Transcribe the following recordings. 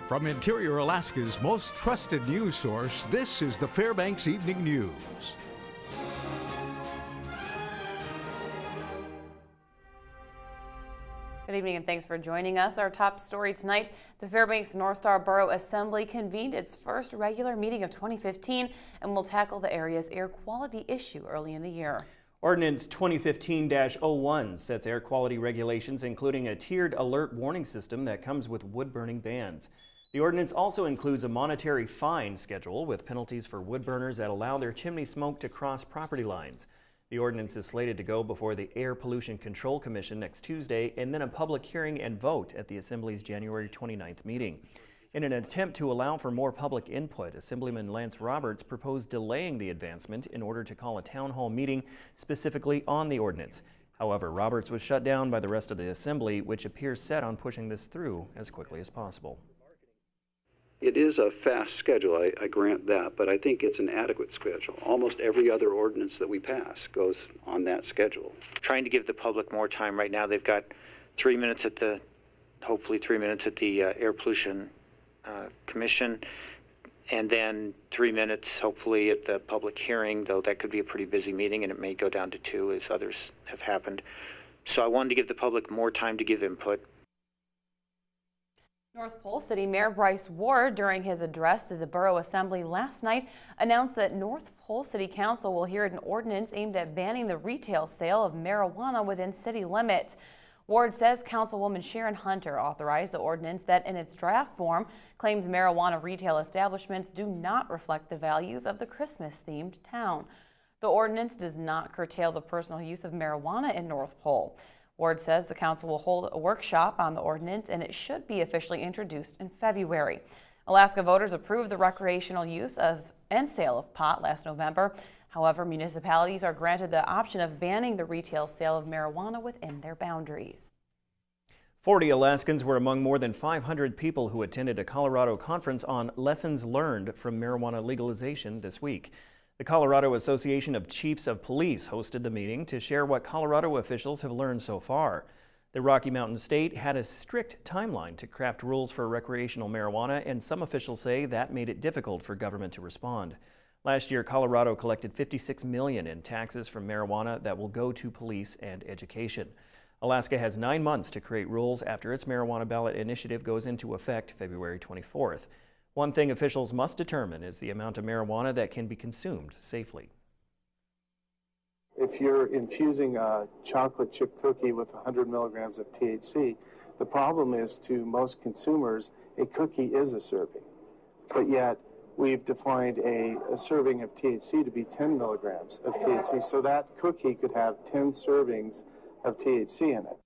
From Interior Alaska's most trusted news source, this is the Fbx Evening News. Good evening and thanks for joining us. Our top story tonight, the Fairbanks North Star Borough Assembly convened its first regular meeting of 2015 and will tackle the area's air quality issue early in the year. Ordinance 2015-01 sets air quality regulations, including a tiered alert warning system that comes with wood-burning bans. The ordinance also includes a monetary fine schedule with penalties for wood burners that allow their chimney smoke to cross property lines. The ordinance is slated to go before the Air Pollution Control Commission next Tuesday and then a public hearing and vote at the Assembly's January 29th meeting. In an attempt to allow for more public input, Assemblyman Lance Roberts proposed delaying the advancement in order to call a town hall meeting specifically on the ordinance. However, Roberts was shut down by the rest of the Assembly, which appears set on pushing this through as quickly as possible. It is a fast schedule, I grant that, but I think it's an adequate schedule. Almost every other ordinance that we pass goes on that schedule. Trying to give the public more time. Right now they've got 3 minutes at the, hopefully 3 minutes at the Air Pollution Commission, and then 3 minutes hopefully at the public hearing, though that could be a pretty busy meeting and it may go down to 2 as others have happened. So I wanted to give the public more time to give input. North Pole City Mayor Bryce Ward, during his address to the Borough Assembly last night, announced that North Pole City Council will hear an ordinance aimed at banning the retail sale of marijuana within city limits. Ward says Councilwoman Sharon Hunter authorized the ordinance that in its draft form claims marijuana retail establishments do not reflect the values of the Christmas-themed town. The ordinance does not curtail the personal use of marijuana in North Pole. Ward says the council will hold a workshop on the ordinance and it should be officially introduced in February. Alaska voters approved the recreational use of and sale of pot last November. However, municipalities are granted the option of banning the retail sale of marijuana within their boundaries. 40 Alaskans were among more than 500 people who attended a Colorado conference on lessons learned from marijuana legalization this week. The Colorado Association of Chiefs of Police hosted the meeting to share what Colorado officials have learned so far. The Rocky Mountain State had a strict timeline to craft rules for recreational marijuana, and some officials say that made it difficult for government to respond. Last year, Colorado collected $56 million in taxes from marijuana that will go to police and education. Alaska has 9 months to create rules after its marijuana ballot initiative goes into effect February 24th. One thing officials must determine is the amount of marijuana that can be consumed safely. If you're infusing a chocolate chip cookie with 100 milligrams of THC, the problem is to most consumers, a cookie is a serving. But yet, we've defined a serving of THC to be 10 milligrams of THC, so that cookie could have 10 servings of THC in it.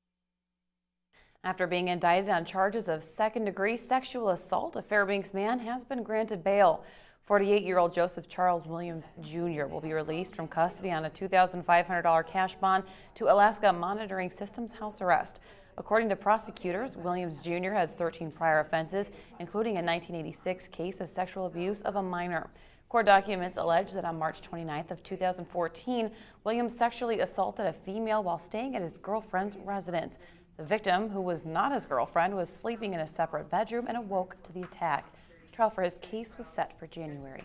After being indicted on charges of second-degree sexual assault, a Fairbanks man has been granted bail. 48-year-old Joseph Charles Williams Jr. will be released from custody on a $2,500 cash bond to Alaska Monitoring Systems house arrest. According to prosecutors, Williams Jr. has 13 prior offenses, including a 1986 case of sexual abuse of a minor. Court documents allege that on March 29th of 2014, Williams sexually assaulted a female while staying at his girlfriend's residence. The victim, who was not his girlfriend, was sleeping in a separate bedroom and awoke to the attack. Trial for his case was set for January.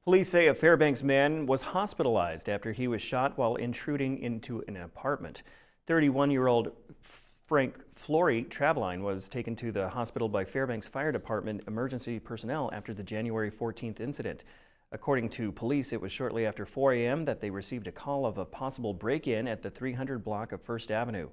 Police say a Fairbanks man was hospitalized after he was shot while intruding into an apartment. 31-year-old Frank Flory Traveline was taken to the hospital by Fairbanks Fire Department emergency personnel after the January 14th incident. According to police, it was shortly after 4 a.m. that they received a call of a possible break-in at the 300 block of First Avenue.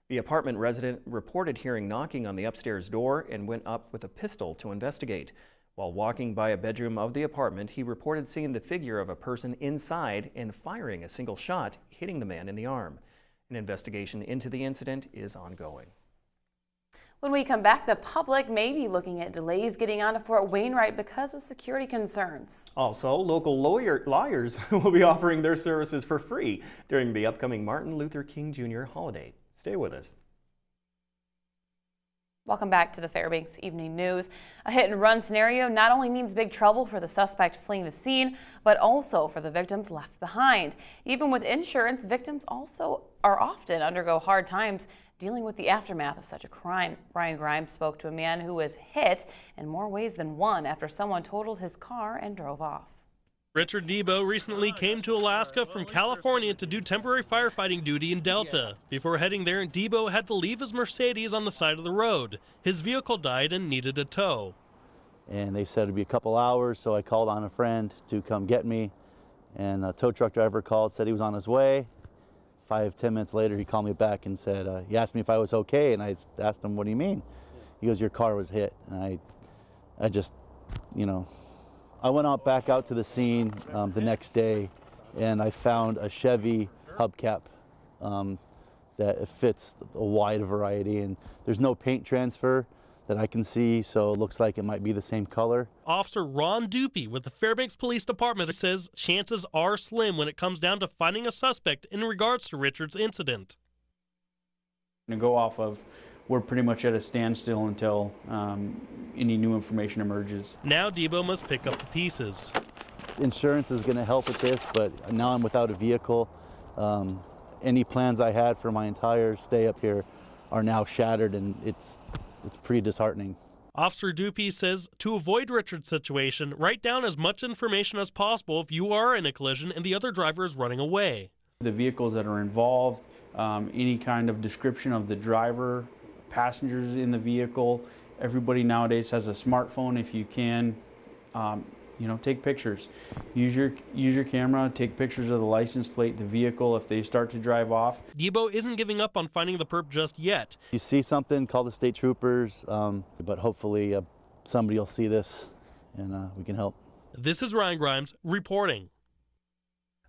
The apartment resident reported hearing knocking on the upstairs door and went up with a pistol to investigate. While walking by a bedroom of the apartment, he reported seeing the figure of a person inside and firing a single shot, hitting the man in the arm. An investigation into the incident is ongoing. When we come back, the public may be looking at delays getting onto Fort Wainwright because of security concerns. Also, local lawyers will be offering their services for free during the upcoming Martin Luther King Jr. holiday. Stay with us. Welcome back to the Fbx Evening News. A hit-and-run scenario not only means big trouble for the suspect fleeing the scene, but also for the victims left behind. Even with insurance, victims also often undergo hard times dealing with the aftermath of such a crime. Ryan Grimes spoke to a man who was hit in more ways than one after someone totaled his car and drove off. Richard Debo recently came to Alaska from California to do temporary firefighting duty in Delta. Before heading there, Debo had to leave his Mercedes on the side of the road. His vehicle died and needed a tow. And they said it'd be a couple hours, so I called on a friend to come get me. And a tow truck driver called, said he was on his way. 5-10 minutes later, he called me back and said, he asked me if I was okay, and I asked him, what do you mean? He goes, your car was hit. And I just, I went back out to the scene the next day, and I found a Chevy hubcap that fits a wide variety, and there's no paint transfer that I can see, so it looks like it might be the same color. Officer Ron Dupie with the Fairbanks Police Department says chances are slim when it comes down to finding a suspect in regards to Richard's incident. To go off of, we're pretty much at a standstill until any new information emerges. Now Debo must pick up the pieces. Insurance is going to help with this, but now I'm without a vehicle. Any plans I had for my entire stay up here are now shattered, and it's pretty disheartening. Officer Dupie says to avoid Richard's situation, write down as much information as possible if you are in a collision and the other driver is running away. The vehicles that are involved, any kind of description of the driver, passengers in the vehicle. Everybody nowadays has a smartphone. If you can, take pictures. Use your camera, take pictures of the license plate, the vehicle, if they start to drive off. Debo isn't giving up on finding the perp just yet. If you see something, call the state troopers, but hopefully somebody will see this and we can help. This is Ryan Grimes reporting.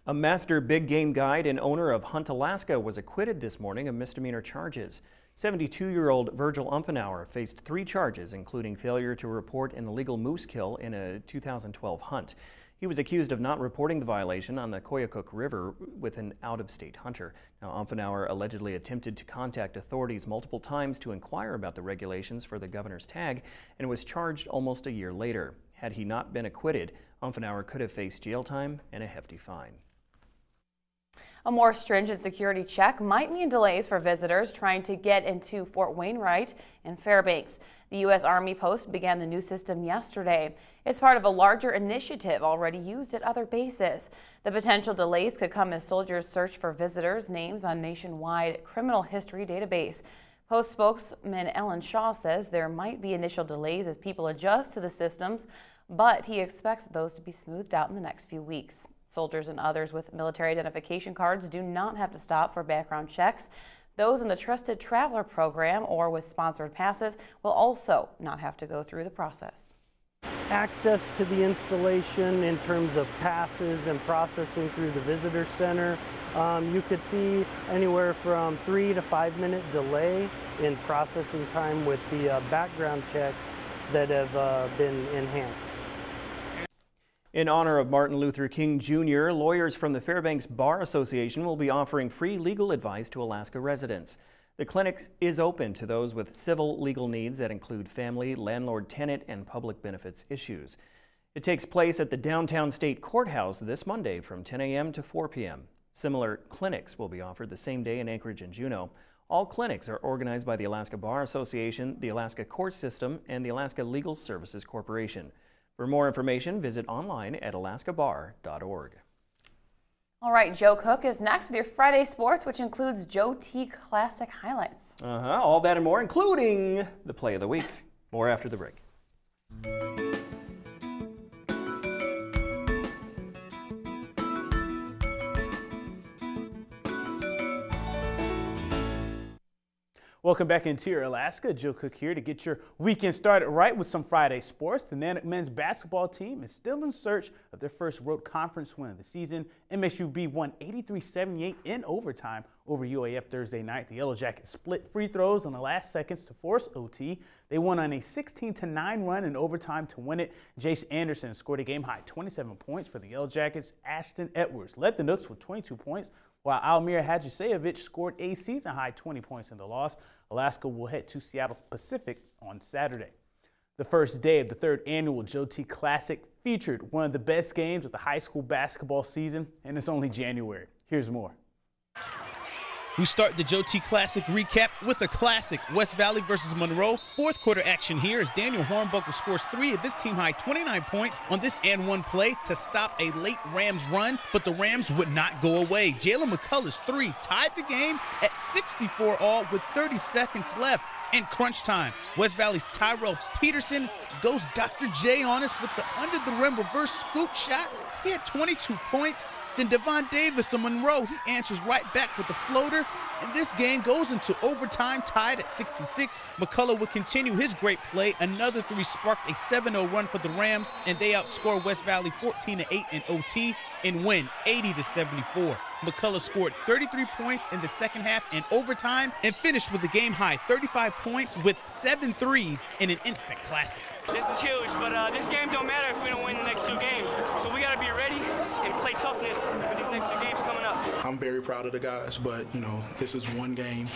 A master big game guide and owner of Hunt, Alaska was acquitted this morning of misdemeanor charges. 72-year-old Virgil Umpenauer faced 3 charges, including failure to report an illegal moose kill in a 2012 hunt. He was accused of not reporting the violation on the Koyukuk River with an out-of-state hunter. Now, Umpenauer allegedly attempted to contact authorities multiple times to inquire about the regulations for the governor's tag and was charged almost a year later. Had he not been acquitted, Umpenauer could have faced jail time and a hefty fine. A more stringent security check might mean delays for visitors trying to get into Fort Wainwright and Fairbanks. The U.S. Army post began the new system yesterday. It's part of a larger initiative already used at other bases. The potential delays could come as soldiers search for visitors' names on nationwide criminal history database. Post spokesman Ellen Shaw says there might be initial delays as people adjust to the systems, but he expects those to be smoothed out in the next few weeks. Soldiers and others with military identification cards do not have to stop for background checks. Those in the Trusted Traveler program or with sponsored passes will also not have to go through the process. Access to the installation in terms of passes and processing through the visitor center. You could see anywhere from 3 to 5 minute delay in processing time with the background checks that have been enhanced. In honor of Martin Luther King Jr., lawyers from the Fairbanks Bar Association will be offering free legal advice to Alaska residents. The clinic is open to those with civil legal needs that include family, landlord-tenant, and public benefits issues. It takes place at the downtown state courthouse this Monday from 10 a.m. to 4 p.m. Similar clinics will be offered the same day in Anchorage and Juneau. All clinics are organized by the Alaska Bar Association, the Alaska Court System, and the Alaska Legal Services Corporation. For more information, visit online at alaskabar.org. All right, Joe Cook is next with your Friday sports, which includes Joe T Classic highlights. All that and more, including the play of the week. More after the break. Welcome back into your Alaska. Joe Cook here to get your weekend started right with some Friday sports. The Nanack men's basketball team is still in search of their first road conference win of the season. MSUB won 83-78 in overtime over UAF Thursday night. The Yellow Jackets split free throws in the last seconds to force OT. They won on a 16-9 run in overtime to win it. Jace Anderson scored a game-high 27 points for the Yellow Jackets. Ashton Edwards led the Nooks with 22 points, while Almir Hadjisevich scored a season-high 20 points in the loss. Alaska will head to Seattle Pacific on Saturday. The first day of the third annual Joe T Classic featured one of the best games of the high school basketball season, and it's only January. Here's more. We start the Joe T. Classic recap with a classic, West Valley versus Monroe. Fourth quarter action here as Daniel Hornbuckle scores 3 of his team high 29 points on this and one play to stop a late Rams run, but the Rams would not go away. Jalen McCullough's 3 tied the game at 64 all with 30 seconds left. In crunch time, West Valley's Tyrell Peterson goes Dr. J on us with the under-the-rim reverse scoop shot. He had 22 points. Then Devon Davis of Monroe, he answers right back with the floater. And this game goes into overtime, tied at 66. McCullough would continue his great play. Another 3 sparked a 7-0 run for the Rams, and they outscore West Valley 14-8 in OT and win 80-74. McCullough scored 33 points in the second half and overtime and finished with a game-high 35 points with 7 threes in an instant classic. This is huge, but this game don't matter if we don't win the next 2 games. So we got to be ready and play toughness with these next 2 games coming up. I'm very proud of the guys, but, this is one game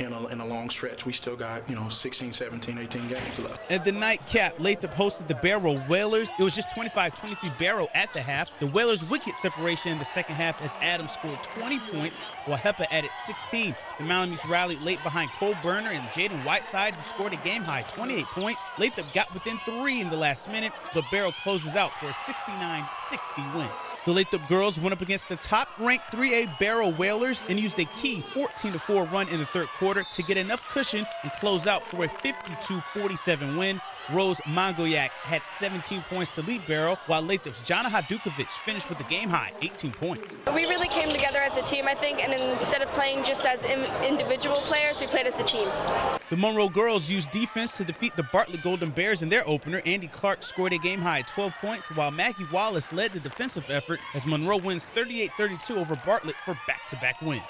in a long stretch. We still got, 16, 17, 18 games left. And the nightcap, Lathrop hosted the Barrow Whalers. It was just 25-23 Barrow at the half. The Whalers would get separation in the second half as Adams scored 20 points while Hepa added 16. The Malamutes rallied late behind Cole Burner and Jaden Whiteside, who scored a game-high 28 points. Lathrop got within 3 in the last minute, but Barrow closes out for a 69-60 win. The Lathrop girls went up against the top-ranked 3A Barrow Whalers and used a key 14-4 run in the third quarter to get enough cushion and close out for a 52-47 win. Rose Mangoyak had 17 points to lead Barrow, while Lathrop's Jana Hadukovic finished with a game-high 18 points. We really came together as a team, I think, and instead of playing just as individual players, we played as a team. The Monroe girls used defense to defeat the Bartlett Golden Bears in their opener. Andy Clark scored a game-high 12 points, while Maggie Wallace led the defensive effort as Monroe wins 38-32 over Bartlett for back-to-back wins.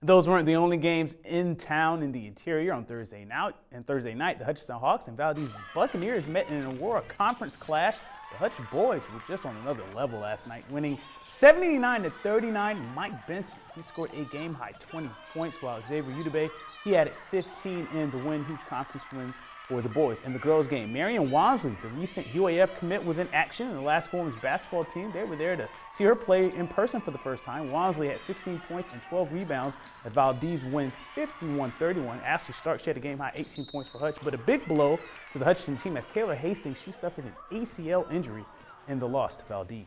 Those weren't the only games in town in the interior on Thursday night. The Hutchinson Hawks and Valdez Buccaneers met in an Aurora Conference clash. The Hutch boys were just on another level last night, winning 79-39. Mike Benson, he scored a game-high 20 points, while Xavier Udebe, he added 15 in the win, huge conference win for the boys. In the girls' game, Marion Walmsley, the recent UAF commit, was in action in the Alaska women's basketball team. They were there to see her play in person for the first time. Walmsley had 16 points and 12 rebounds as Valdez wins 51-31. Ashley Stark, she had a game-high 18 points for Hutch, but a big blow to the Hutchinson team as Taylor Hastings, she suffered an ACL injury in the loss to Valdez.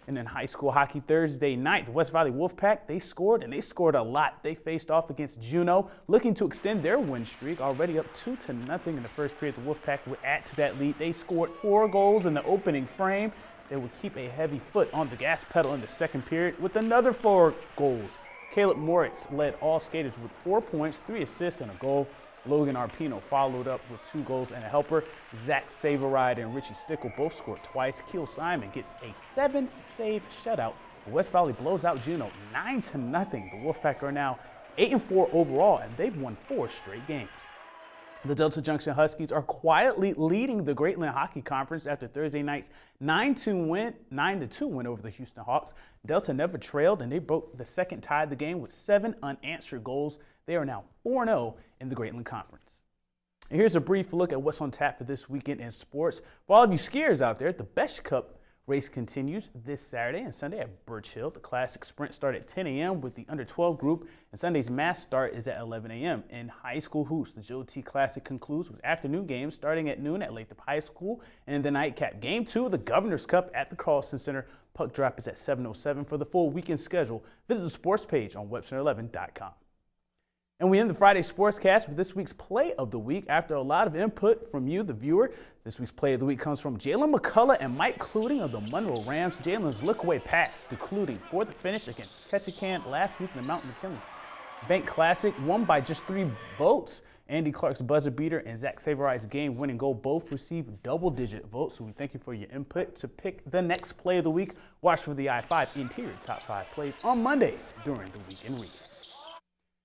And in high school hockey Thursday night, the West Valley Wolfpack, they scored a lot. They faced off against Juneau, looking to extend their win streak, already up 2-0 in the first period. The Wolfpack would add to that lead. They scored 4 goals in the opening frame. They would keep a heavy foot on the gas pedal in the second period with another 4 goals. Caleb Moritz led all skaters with 4 points, 3 assists, and a goal. Logan Arpino followed up with 2 goals and a helper. Zach Saveride and Richie Stickle both scored twice. Keel Simon gets a 7-save shutout. The West Valley blows out Juneau 9-0. The Wolfpack are now 8-4 overall, and they've won 4 straight games. The Delta Junction Huskies are quietly leading the Greatland Hockey Conference after Thursday night's 9-2 win over the Houston Hawks. Delta never trailed, and they broke the second tie of the game with 7 unanswered goals. They are now 4-0 in the Greatland Conference. And here's a brief look at what's on tap for this weekend in sports. For all of you skiers out there, the Besh Cup race continues this Saturday and Sunday at Birch Hill. The Classic Sprint starts at 10 a.m. with the under-12 group, and Sunday's mass start is at 11 a.m. In high school hoops, the Joe T. Classic concludes with afternoon games starting at noon at Lathrop High School, and the nightcap Game 2 of the Governor's Cup at the Carlson Center. Puck drop is at 7:07. For the full weekend schedule, visit the sports page on webcenter11.com. And we end the Friday Sportscast with this week's Play of the Week. After a lot of input from you, the viewer, this week's Play of the Week comes from Jalen McCullough and Mike Cluting of the Monroe Rams. Jalen's look-away pass to Cluting for the finish against Ketchikan last week in the Mount McKinley Bank Classic, won by just 3 votes. Andy Clark's buzzer beater and Zach Saveride's game-winning goal both received double-digit votes, so we thank you for your input. To pick the next Play of the Week, watch for the I-5 Interior Top 5 plays on Mondays during the Week in Recap.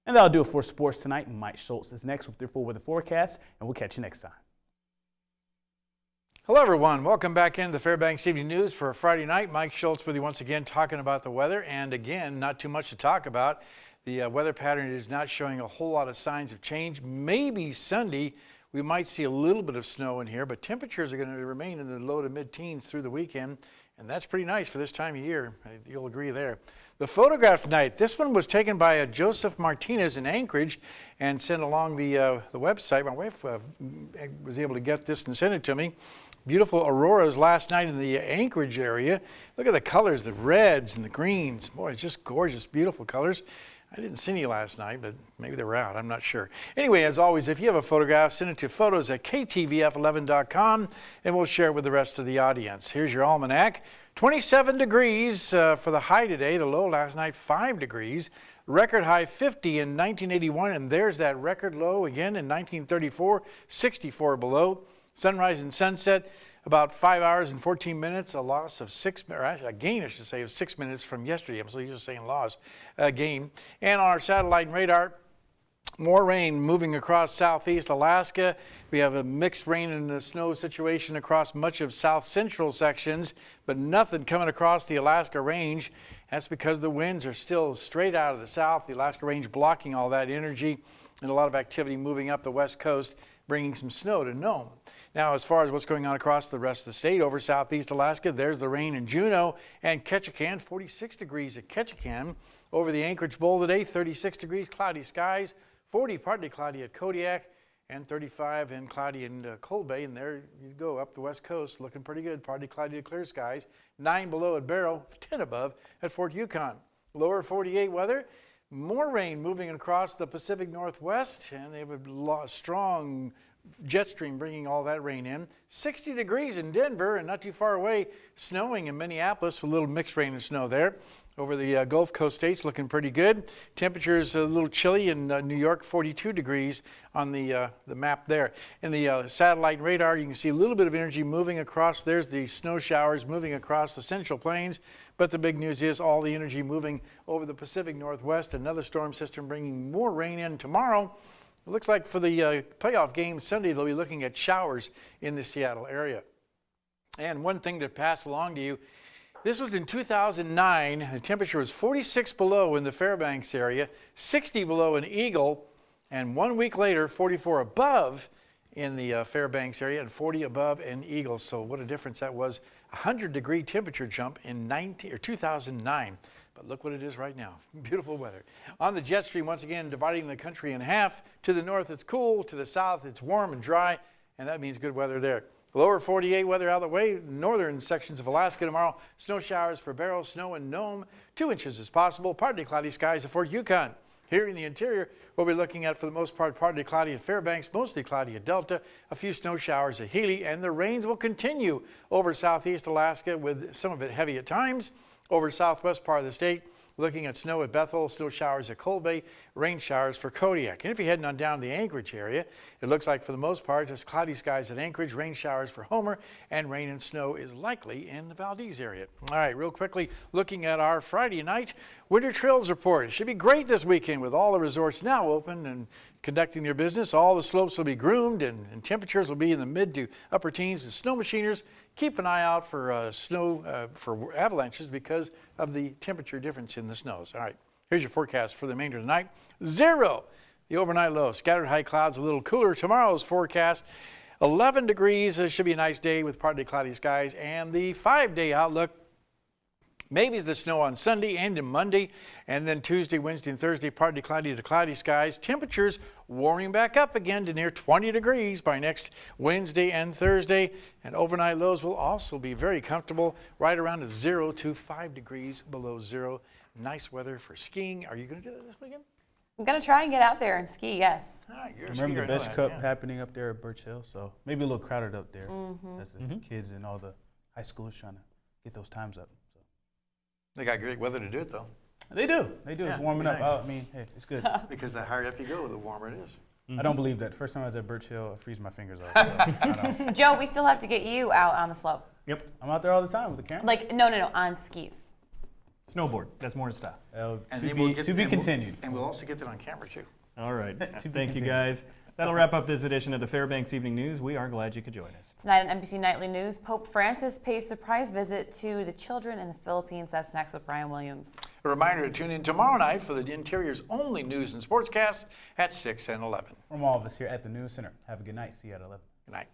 And that'll do it for sports tonight. Mike Schultz is next with your full weather forecast, and we'll catch you next time. Hello, everyone. Welcome back into the Fbx Evening News for Friday night. Mike Schultz with you once again, talking about the weather. And again, not too much to talk about. The weather pattern is not showing a whole lot of signs of change. Maybe Sunday we might see a little bit of snow in here, but temperatures are going to remain in the low to mid-teens through the weekend. And that's pretty nice for this time of year. You'll agree there. The photograph tonight, this one was taken by Joseph Martinez in Anchorage and sent along the website. My wife was able to get this and send it to me. Beautiful auroras last night in the Anchorage area. Look at the colors, the reds and the greens. Boy, it's just gorgeous, beautiful colors. I didn't see any last night, but maybe they were out. I'm not sure. Anyway, as always, if you have a photograph, send it to photos@ktvf11.com, and we'll share it with the rest of the audience. Here's your almanac. 27 degrees for the high today. The low last night, 5 degrees. Record high 50 in 1981, and there's that record low again in 1934, 64 below. Sunrise and sunset, about 5 hours and 14 minutes, a loss of 6, or actually a gain, I should say, of 6 minutes from yesterday. I'm so used to saying loss, gain. And on our satellite and radar, more rain moving across southeast Alaska. We have a mixed rain and snow situation across much of south central sections, but nothing coming across the Alaska range. That's because the winds are still straight out of the south, the Alaska range blocking all that energy, and a lot of activity moving up the west coast, bringing some snow to Nome. Now, as far as what's going on across the rest of the state, over southeast Alaska, there's the rain in Juneau and Ketchikan, 46 degrees at Ketchikan. Over the Anchorage Bowl today, 36 degrees, cloudy skies, 40 partly cloudy at Kodiak, and 35 and cloudy in Cold Bay. And there you go, up the west coast, looking pretty good, partly cloudy to clear skies. 9 below at Barrow, 10 above at Fort Yukon. Lower 48 weather. More rain moving across the Pacific Northwest, and they have a strong jet stream bringing all that rain in. 60 degrees in Denver, and not too far away, snowing in Minneapolis with a little mixed rain and snow there. Over the Gulf Coast states, looking pretty good. Temperatures a little chilly in New York, 42 degrees on the map there. In the satellite and radar, you can see a little bit of energy moving across. There's the snow showers moving across the Central Plains. But the big news is all the energy moving over the Pacific Northwest. Another storm system bringing more rain in tomorrow. It looks like for the playoff game Sunday, they'll be looking at showers in the Seattle area. And one thing to pass along to you, this was in 2009. The temperature was 46 below in the Fairbanks area, 60 below in Eagle, and 1 week later, 44 above in the Fairbanks area and 40 above in Eagle. So what a difference that was. 100-degree temperature jump in 2009. But look what it is right now. Beautiful weather. On the jet stream, once again, dividing the country in half. To the north, it's cool. To the south, it's warm and dry. And that means good weather there. Lower 48 weather out of the way. Northern sections of Alaska tomorrow. Snow showers for Barrow, snow in Nome. 2 inches is possible. Partly cloudy skies at Fort Yukon. Here in the interior, we'll be looking at, for the most part, partly cloudy at Fairbanks, mostly cloudy at Delta, a few snow showers at Healy, and the rains will continue over southeast Alaska with some of it heavy at times. Over southwest part of the state, looking at snow at Bethel, snow showers at Cold Bay, rain showers for Kodiak. And if you're heading on down to the Anchorage area, it looks like for the most part, just cloudy skies at Anchorage, rain showers for Homer, and rain and snow is likely in the Valdez area. All right, real quickly, looking at our Friday night winter trails report. It should be great this weekend with all the resorts now open and conducting their business. All the slopes will be groomed and temperatures will be in the mid to upper teens with snow machiners. Keep an eye out for for avalanches because of the temperature difference in the snows. All right, here's your forecast for the remainder of the night. 0, the overnight low. Scattered high clouds, a little cooler. Tomorrow's forecast, 11 degrees. It should be a nice day with partly cloudy skies. And the 5-day outlook, maybe the snow on Sunday and in Monday, and then Tuesday, Wednesday, and Thursday, partly cloudy to cloudy skies. Temperatures warming back up again to near 20 degrees by next Wednesday and Thursday. And overnight lows will also be very comfortable, right around 0 to 5 degrees below zero. Nice weather for skiing. Are you going to do that this weekend? I'm going to try and get out there and ski, yes. Remember the Best Cup happening up there at Birch Hill, so maybe a little crowded up there. As the kids and all the high schoolers trying to get those times up. They got great weather to do it, though. They do. They do. Yeah, it's warming nice. up. I mean, hey, it's good. Because the higher up you go, the warmer it is. I don't believe that. First time I was at Birch Hill, I freeze my fingers off. So, I know. Joe, we still have to get you out on the slope. Yep. I'm out there all the time with the camera. Like, no, on skis. Snowboard. That's more style. To be continued. And we'll also get that on camera, too. All right. Thank you, guys. That'll wrap up this edition of the Fairbanks Evening News. We are glad you could join us. Tonight on NBC Nightly News, Pope Francis pays a surprise visit to the children in the Philippines. That's next with Brian Williams. A reminder to tune in tomorrow night for the Interior's only news and sportscast at 6 and 11. From all of us here at the News Center, have a good night. See you at 11. Good night.